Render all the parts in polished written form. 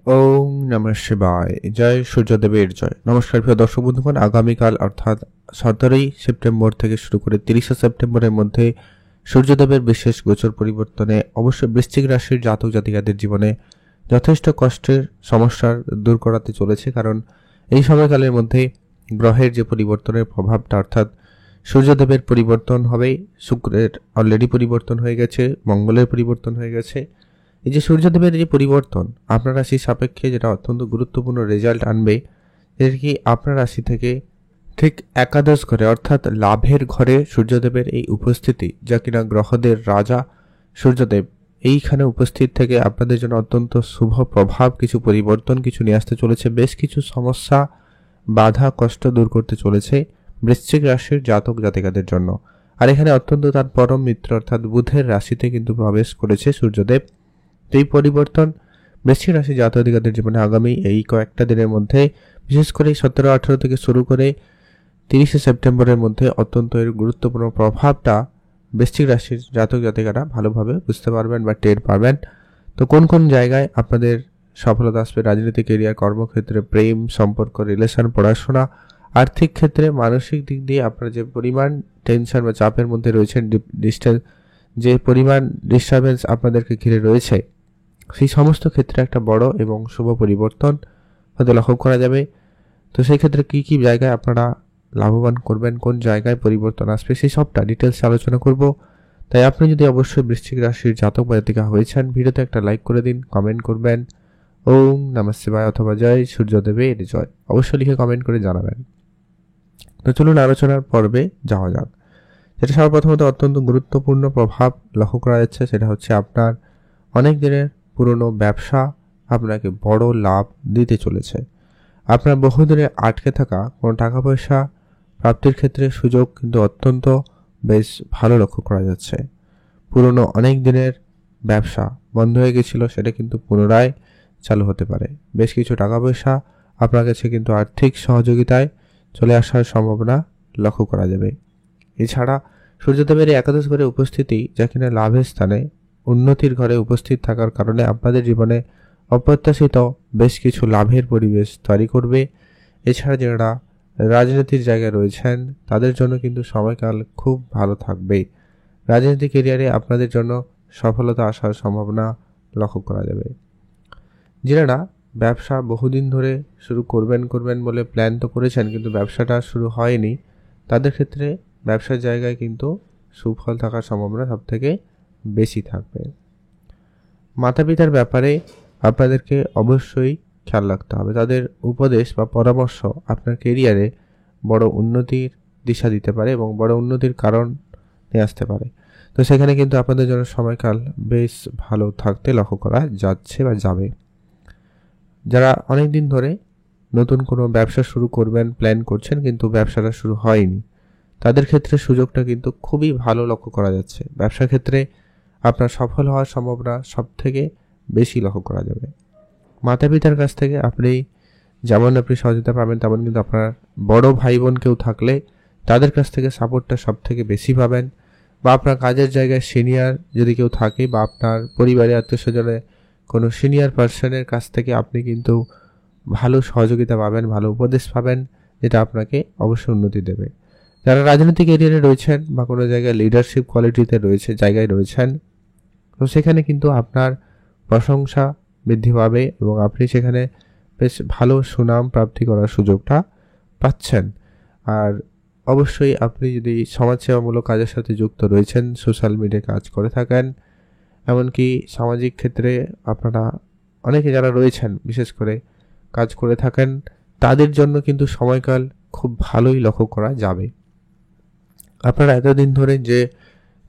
ওম নমঃ শিবায়। জয় সূর্যদেবের জয়। নমস্কার প্রিয় দর্শক বন্ধুগণ, আগামীকাল অর্থাৎ 17ই সেপ্টেম্বর থেকে শুরু করে 30শে সেপ্টেম্বরের মধ্যে সূর্যদেবের বিশেষ গোচর পরিবর্তনে অবশ্যই বৃশ্চিক রাশির জাতক জাতিকাদের জীবনে যথেষ্ট কষ্টের সমস্যার দূর করাতে চলেছে। কারণ এই সময়কালের মধ্যে গ্রহের যে পরিবর্তনের প্রভাবটা, অর্থাৎ সূর্যদেবের পরিবর্তন হবে, শুক্রের অলরেডি পরিবর্তন হয়ে গেছে, মঙ্গলের পরিবর্তন হয়ে গেছে। এই যে সূর্যদেবের যে পরিবর্তন আপনার রাশির সাপেক্ষে যেটা অত্যন্ত গুরুত্বপূর্ণ রেজাল্ট আনবে, যেটা কি আপনার রাশি থেকে ঠিক একাদশ ঘরে অর্থাৎ লাভের ঘরে সূর্যদেবের এই উপস্থিতি, যা কিনা গ্রহদের রাজা সূর্যদেব এইখানে উপস্থিত থেকে আপনাদের জন্য অত্যন্ত শুভ প্রভাব, কিছু পরিবর্তন কিছু নিয়ে আসতে চলেছে। বেশ কিছু সমস্যা, বাধা, কষ্ট দূর করতে চলেছে বৃশ্চিক রাশির জাতক জাতিকাদের জন্য। আর এখানে অত্যন্ত তার পরম মিত্র অর্থাৎ বুধের রাশিতে কিন্তু প্রবেশ করেছে সূর্যদেব। এই পরিবর্তন বৃশ্চিক রাশি জাতক জাতিকাদের জীবনে আগামী এই কয়েকটা দিনের মধ্যে, বিশেষ করে 17-18 থেকে শুরু করে 30শে সেপ্টেম্বরের মধ্যে অত্যন্ত এর গুরুত্বপূর্ণ প্রভাবটা বৃশ্চিক রাশির জাতক জাতিকারা ভালোভাবে বুঝতে পারবেন বা টের পাবেন। তো কোন কোন জায়গায় আপনাদের সফলতা আসবে, রাজনীতি, কেরিয়ার, কর্মক্ষেত্রে, প্রেম, সম্পর্ক, রিলেশন, পড়াশোনা, আর্থিক ক্ষেত্রে, মানসিক দিক দিয়ে আপনারা যে পরিমাণ টেনশন বা চাপের মধ্যে রয়েছেন, যে পরিমাণ ডিস্টারবেন্স আপনাদেরকে ঘিরে রয়েছে, সেই সমস্ত ক্ষেত্রে একটা বড় এবং শুভ পরিবর্তন হয়তো লক্ষ্য করা যাবে। তো সেই ক্ষেত্রে কী কী জায়গায় আপনারা লাভবান করবেন, কোন জায়গায় পরিবর্তন আসবে, সেই সবটা ডিটেলস আলোচনা করব। তাই আপনি যদি অবশ্যই বৃশ্চিক রাশির জাতক বা জাতিকা হয়েছেন, ভিডিওতে একটা লাইক করে দিন, কমেন্ট করবেন ওম নমঃ শিবায় অথবা জয় সূর্যদেবের জয়, অবশ্যই লিখে কমেন্ট করে জানাবেন। তো চলুন আলোচনার পর্বে যাওয়া যাক। যেটা সর্বপ্রথমত অত্যন্ত গুরুত্বপূর্ণ প্রভাব লক্ষ্য করা যাচ্ছে, সেটা হচ্ছে আপনার অনেক দিনের পুরনো ব্যবসা আপনাকে বড় লাভ দিতে চলেছে। আপনার বহুদিনে আটকে থাকা কোনো টাকা পয়সা প্রাপ্তির ক্ষেত্রে সুযোগ কিন্তু অত্যন্ত বেশ ভালো লক্ষ্য করা যাচ্ছে। পুরনো অনেক দিনের ব্যবসা বন্ধ হয়ে গেছিল, সেটা কিন্তু পুনরায় চালু হতে পারে। বেশ কিছু টাকা পয়সা আপনার কাছে কিন্তু আর্থিক সহযোগিতায় চলে আসার সম্ভাবনা লক্ষ্য করা যাবে। এছাড়া সূর্যদেবের এই একাদশ ঘরে উপস্থিতি, যা কিনা লাভের স্থানে উন্নতির ঘরে উপস্থিত থাকার কারণে আপনাদের জীবনে অপ্রত্যাশিত বেশ কিছু লাভের পরিবেশ তৈরি করবে। এছাড়া যারা রাজনীতির জায়গায় রয়েছেন তাদের জন্য কিন্তু সময়কাল খুব ভালো থাকবে। রাজনীতি কেরিয়ারে আপনাদের জন্য সফলতা আসার সম্ভাবনা লক্ষ্য করা যাবে। যারা ব্যবসা বহুদিন ধরে শুরু করবেন বলে প্ল্যান তো করেছেন, কিন্তু ব্যবসাটা শুরু হয়নি, তাদের ক্ষেত্রে ব্যবসার জায়গায় কিন্তু সুফল থাকার সম্ভাবনা সবথেকে বেশি থাকবে। মাতা পিতার ব্যাপারে আপনাদেরকে অবশ্যই খেয়াল রাখতে হবে। তাদের উপদেশ বা পরামর্শ আপনার কেরিয়ারে বড় উন্নতির দিশা দিতে পারে এবং বড় উন্নতির কারণ নিয়ে আসতে পারে। তো সেখানে কিন্তু আপনাদের জন্য সময়কাল বেশ ভালো থাকতে লক্ষ্য করা যাচ্ছে বা যাবে। যারা অনেক দিন ধরে নতুন কোনো ব্যবসা শুরু করবেন প্ল্যান করছেন, কিন্তু ব্যবসাটা শুরু হয়নি, তাদের ক্ষেত্রে সুযোগটা কিন্তু খুবই ভালো লক্ষ্য করা যাচ্ছে। ব্যবসার ক্ষেত্রে আপনার সফল হওয়ার সম্ভাবনা সব থেকে বেশি লক্ষ্য করা যাবে। মাতা পিতার কাছ থেকে যেমন আপনি সহযোগিতা পাবেন, তেমন কিন্তু আপনার বড় ভাই বোন কেউ থাকলে তাদের কাছ থেকে সাপোর্টটা সব থেকে বেশি পাবেন। বা আপনার কাজের জায়গায় সিনিয়র যদি কেউ থাকে, বা আপনার পরিবারে আত্মীয় স্বজনে কোনো সিনিয়র পার্সনের কাছ থেকে আপনি কিন্তু ভালো সহযোগিতা পাবেন, ভালো উপদেশ পাবেন, যেটা আপনাকে অবশ্যই উন্নতি দেবে। যারা রাজনৈতিক এরিয়ায় রয়েছেন বা কোনো জায়গায় লিডারশিপ কোয়ালিটিতে জায়গায় রয়েছেন, তো সেখানে কিন্তু আপনার প্রশংসা বৃদ্ধি পাবে এবং আপনি সেখানে বেশ ভালো সুনাম প্রাপ্তি করার সুযোগটা পাচ্ছেন। আর অবশ্যই আপনি যদি সমাজসেবামূলক কাজের সাথে যুক্ত রয়েছেন, সোশ্যাল মিডিয়ায় কাজ করে থাকেন, এমনকি সামাজিক ক্ষেত্রে আপনারা অনেকে যারা রয়েছেন বিশেষ করে কাজ করে থাকেন, তাদের জন্য কিন্তু সময়কাল খুব ভালোই লক্ষ্য করা যাবে। আপনারা এতদিন ধরে যে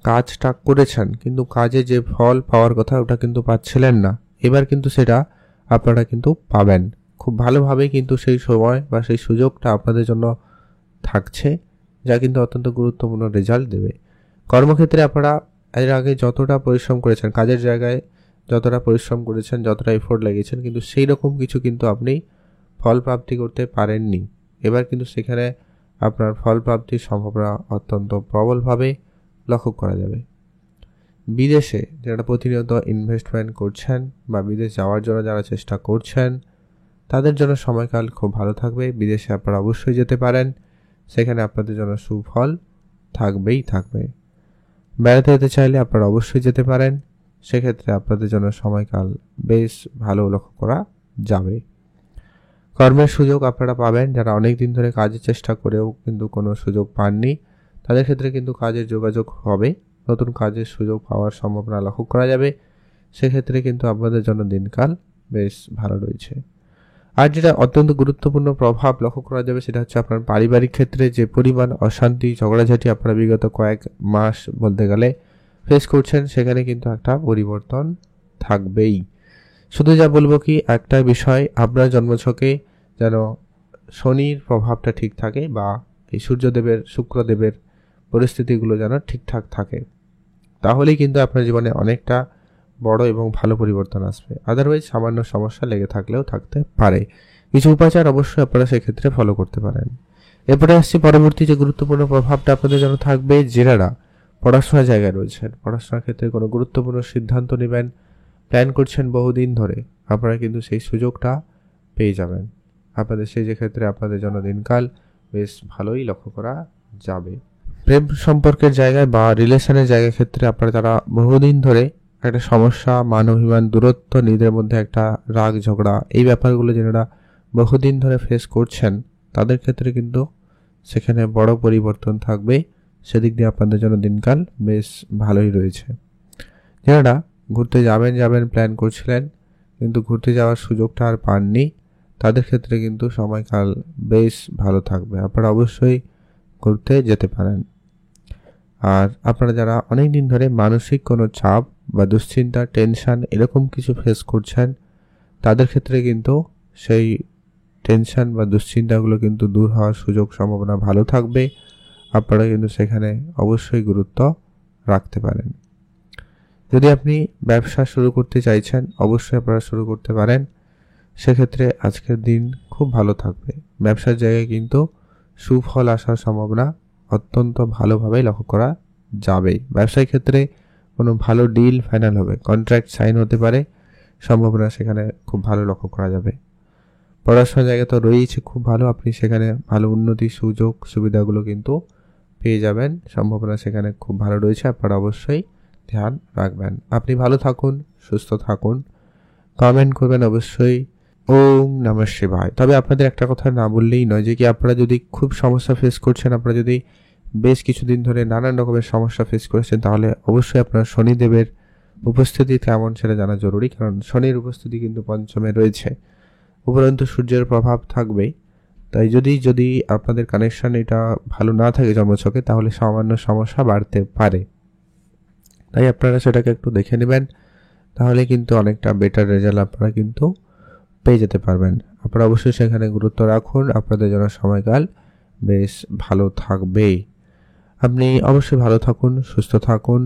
কাজটা করেছেন, কিন্তু কাজে যে ফল পাওয়ার কথা ওটা কিন্তু পাচ্ছিলেন না, এবার কিন্তু সেটা আপনারা কিন্তু পাবেন খুব ভালোভাবেই। কিন্তু সেই সময় বা সেই সুযোগটা আপনাদের জন্য থাকছে, যা কিন্তু অত্যন্ত গুরুত্বপূর্ণ রেজাল্ট দেবে। কর্মক্ষেত্রে আপনারা এর আগে যতটা পরিশ্রম করেছেন, কাজের জায়গায় যতটা পরিশ্রম করেছেন, যতটা এফোর্ট লাগিয়েছেন, কিন্তু সেই রকম কিছু কিন্তু আপনি ফল প্রাপ্তি করতে পারেননি। এবার কিন্তু সেখানে আপনার ফল প্রাপ্তির সম্ভাবনা অত্যন্ত প্রবলভাবে লক্ষ্য করা যাবে। বিদেশে যারা প্রতিনিয়ত ইনভেস্টমেন্ট করছেন বা বিদেশ যাওয়ার জন্য যারা চেষ্টা করছেন তাদের জন্য সময়কাল খুব ভালো থাকবে। বিদেশে আপনারা অবশ্যই যেতে পারেন, সেখানে আপনাদের জন্য সুফল থাকবেই থাকবে। বেড়াতে যেতে চাইলে আপনারা অবশ্যই যেতে পারেন, সেক্ষেত্রে আপনাদের জন্য সময়কাল বেশ ভালো লক্ষ্য করা যাবে। কর্মের সুযোগ আপনারা পাবেন, যারা অনেক দিন ধরে কাজের চেষ্টা করেও কিন্তু কোনো সুযোগ পাননি তাদের ক্ষেত্রে কিন্তু কাজের যোগাযোগ হবে, নতুন কাজের সুযোগ পাওয়ার সম্ভাবনা লক্ষ্য করা যাবে। সেক্ষেত্রে কিন্তু আপনাদের জন্য দিনকাল বেশ ভালো রয়েছে। আর যেটা অত্যন্ত গুরুত্বপূর্ণ প্রভাব লক্ষ্য করা যাবে সেটা হচ্ছে আপনার পারিবারিক ক্ষেত্রে যে পরিমাণ অশান্তি ঝগড়াঝাটি আপনারা বিগত কয়েক মাস বলতে গেলে ফেস করছেন, সেখানে কিন্তু একটা পরিবর্তন থাকবেই। শুধু যা বলবো কি একটা বিষয়, আপনার জন্মছকে যেন শনির প্রভাবটা ঠিক থাকে বা এই সূর্যদেবের শুক্রদেবের পরিস্থিতিগুলো যেন ঠিকঠাক থাকে, তাহলেই কিন্তু আপনার জীবনে অনেকটা বড় এবং ভালো পরিবর্তন আসবে। আদারওয়াইজ সামান্য সমস্যা লেগে থাকলেও থাকতে পারে। কিছু উপাচার অবশ্যই আপনারা সেক্ষেত্রে ফলো করতে পারেন। এরপরে আসছি পরবর্তী যে গুরুত্বপূর্ণ প্রভাবটা আপনাদের জন্য থাকবে, যারা পড়াশোনার জায়গায় রয়েছেন, পড়াশোনার ক্ষেত্রে কোনো গুরুত্বপূর্ণ সিদ্ধান্ত নেবেন, প্ল্যান করছেন বহুদিন ধরে, আপনারা কিন্তু সেই সুযোগটা পেয়ে যাবেন। আপনাদের সেই যে ক্ষেত্রে আপনাদের জন্য দিনকাল বেশ ভালোই লক্ষ্য করা যাবে। প্রেম সম্পর্কের জায়গায় বা রিলেশনের জায়গার ক্ষেত্রে আপনারা যারা বহুদিন ধরে একটা সমস্যা, মান অভিমান, দূরত্ব, নিজেদের মধ্যে একটা রাগ ঝগড়া, এই ব্যাপারগুলো যারা বহুদিন ধরে ফেস করছেন তাদের ক্ষেত্রে কিন্তু সেখানে বড় পরিবর্তন থাকবে। সেদিক দিয়ে আপনাদের জন্য দিনকাল বেশ ভালোই রয়েছে। যারা ঘুরতে যাবেন প্ল্যান করছিলেন কিন্তু ঘুরতে যাওয়ার সুযোগটা আর পাননি, তাদের ক্ষেত্রে কিন্তু সময়কাল বেশ ভালো থাকবে। আপনারা অবশ্যই ঘুরতে যেতে পারেন। আর আপনারা যারা অনেক দিন ধরে মানসিক কোনো চাপ বা দুশ্চিন্তা, টেনশন এরকম কিছু ফেস করছেন তাদের ক্ষেত্রে কিন্তু সেই টেনশন বা দুশ্চিন্তাগুলো কিন্তু দূর হওয়ার সুযোগ সম্ভাবনা ভালো থাকবে। আপনারা কিন্তু সেখানে অবশ্যই গুরুত্ব রাখতে পারেন। যদি আপনি ব্যবসা শুরু করতে চাইছেন অবশ্যই আপনারা শুরু করতে পারেন, সেক্ষেত্রে আজকের দিন খুব ভালো থাকবে। ব্যবসার জায়গায় কিন্তু সুফল আসার সম্ভাবনা অত্যন্ত ভালোভাবেই লক্ষ্য করা যাবে। ব্যবসায়িক ক্ষেত্রে কোনো ভালো ডিল ফাইনাল হবে, কন্ট্রাক্ট সাইন হতে পারে, সম্ভাবনা সেখানে খুব ভালো লক্ষ্য করা যাবে। পড়াশোনার জায়গা তো রয়েছে খুব ভালো, আপনি সেখানে ভালো উন্নতি সুযোগ সুবিধাগুলো কিন্তু পেয়ে যাবেন, সম্ভাবনা সেখানে খুব ভালো রয়েছে। আপনারা অবশ্যই ধ্যান রাখবেন। আপনি ভালো থাকুন, সুস্থ থাকুন, কমেন্ট করবেন অবশ্যই ওম নমঃ শিবায়। তবে আপনাদের একটা কথা না বললেই নয় যে কি আপনারা যদি খুব সমস্যা ফেস করছেন, আপনারা যদি বেশ কিছুদিন ধরে নানান রকমের সমস্যা ফেস করেছেন, তাহলে অবশ্যই আপনার শনিদেবের উপস্থিতি কেমন সেটা জানা জরুরি, কারণ শনির উপস্থিতি কিন্তু পঞ্চমে রয়েছে, উপরন্তু সূর্যের প্রভাব থাকবেই। তাই যদি আপনাদের কানেকশন এটা ভালো না থাকে জন্মছকে, তাহলে সামান্য সমস্যা বাড়তে পারে। তাই আপনারা সেটাকে একটু দেখে নেবেন, তাহলে কিন্তু অনেকটা বেটার রেজাল্ট আপনারা কিন্তু পেয়ে যেতে পারবেন। আপনারা অবশ্যই সেখানে গুরুত্ব রাখুন, আপনাদের জন্য সময়কাল বেশ ভালো থাকবে। আপনি অবশ্যই ভালো থাকুন, সুস্থ থাকুন,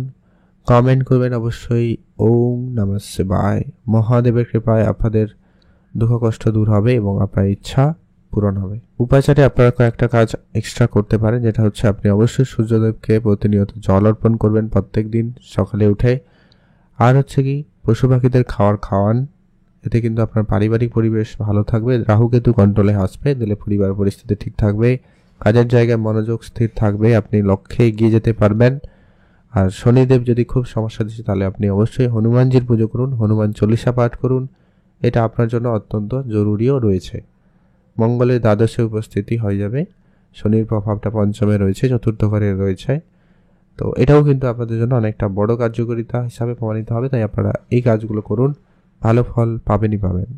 কমেন্ট করবেন অবশ্যই ওম নমঃ শিবায়। মহাদেবের কৃপায় আপনাদের দুঃখ কষ্ট দূর হবে এবং আপনার ইচ্ছা পূরণ হবে। উপাচারে আপনারা কয়েকটা কাজ এক্সট্রা করতে পারেন, যেটা হচ্ছে আপনি অবশ্যই সূর্যদেবকে প্রতিনিয়ত জল অর্পণ করবেন প্রত্যেক দিন সকালে উঠে। আর হচ্ছে কি পশু পাখিদের খাওয়ান, এতে কিন্তু আপনার পারিবারিক পরিবেশ ভালো থাকবে, রাহুকেতু কন্ট্রোলে আসবে, দিলে পরিবার পরিস্থিতি ঠিক থাকবে, কাজের জায়গায় মনোযোগ স্থির থাকবে, আপনি লক্ষ্যে এগিয়ে যেতে পারবেন। আর শনিদেব যদি খুব সমস্যা দিচ্ছে তাহলে আপনি অবশ্যই হনুমানজির পুজো করুন, হনুমান চল্লিশা পাঠ করুন, এটা আপনার জন্য অত্যন্ত জরুরিও রয়েছে। মঙ্গলের দ্বাদশে উপস্থিতি হয়ে যাবে, শনির প্রভাবটা পঞ্চমে রয়েছে, চতুর্থ ঘরে রয়েছে, তো এটাও কিন্তু আপনাদের জন্য অনেকটা বড় কার্যকারিতা হিসাবে প্রমাণিত হবে। তাই আপনারা এই কাজগুলো করুন, ভালো ফল পাবেনই পাবেন।